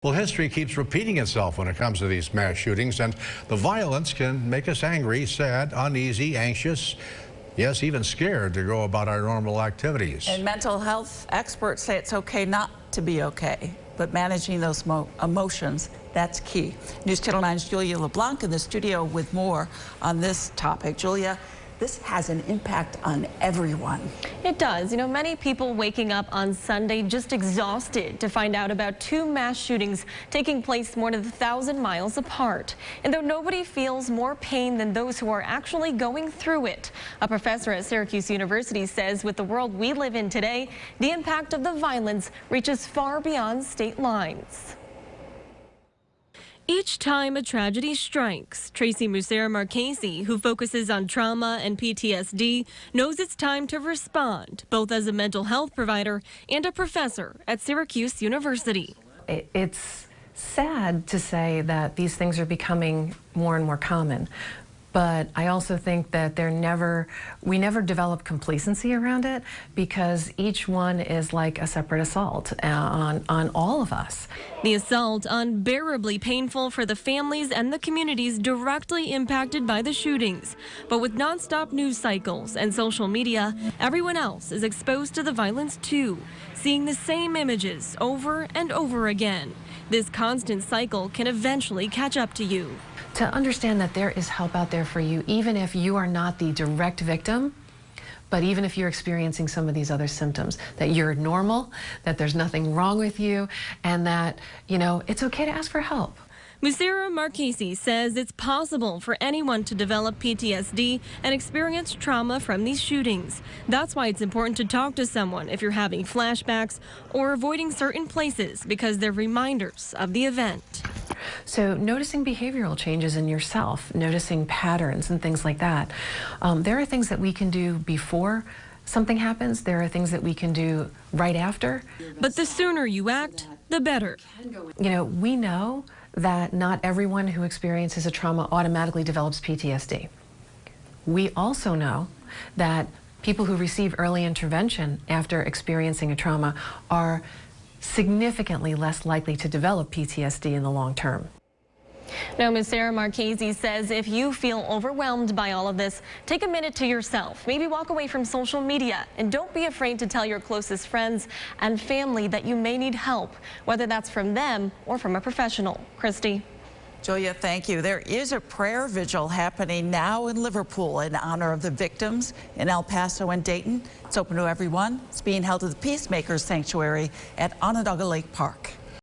Well, history keeps repeating itself when it comes to these mass shootings, and the violence can make us angry, sad, uneasy, anxious, yes, even scared to go about our normal activities. And mental health experts say it's okay not to be okay, but managing those emotions, that's key. News Channel 9's Julia LeBlanc in the studio with more on this topic. Julia, this has an impact on everyone. It does. You know, many people waking up on Sunday just exhausted to find out about two mass shootings taking place more than 1,000 miles apart. And though nobody feels more pain than those who are actually going through it, a professor at Syracuse University says with the world we live in today, the impact of the violence reaches far beyond state lines. Each time a tragedy strikes, Tracy Musera-Marchese, who focuses on trauma and PTSD, knows it's time to respond, both as a mental health provider and a professor at Syracuse University. It's sad to say that these things are becoming more and more common. But I also think that we never develop complacency around it, because each one is like a separate assault on all of us. The assault unbearably painful for the families and the communities directly impacted by the shootings. But with nonstop news cycles and social media, everyone else is exposed to the violence too, seeing the same images over and over again. This constant cycle can eventually catch up to you. To understand that there is help out there for you, even if you are not the direct victim, but even if you're experiencing some of these other symptoms, that you're normal, that there's nothing wrong with you, and that, you know, it's okay to ask for help. Musera-Marchese says it's possible for anyone to develop PTSD and experience trauma from these shootings. That's why it's important to talk to someone if you're having flashbacks or avoiding certain places, because they're reminders of the event. So noticing behavioral changes in yourself, noticing patterns and things like that. There are things that we can do before something happens. There are things that we can do right after. But the sooner you act, the better. You know, we know that not everyone who experiences a trauma automatically develops PTSD. We also know that people who receive early intervention after experiencing a trauma are significantly less likely to develop PTSD in the long term. Now, Musera-Marchese says if you feel overwhelmed by all of this, take a minute to yourself. Maybe walk away from social media, and don't be afraid to tell your closest friends and family that you may need help, whether that's from them or from a professional. Christy. Julia, thank you. There is a prayer vigil happening now in Liverpool in honor of the victims in El Paso and Dayton. It's open to everyone. It's being held at the Peacemakers Sanctuary at Onondaga Lake Park.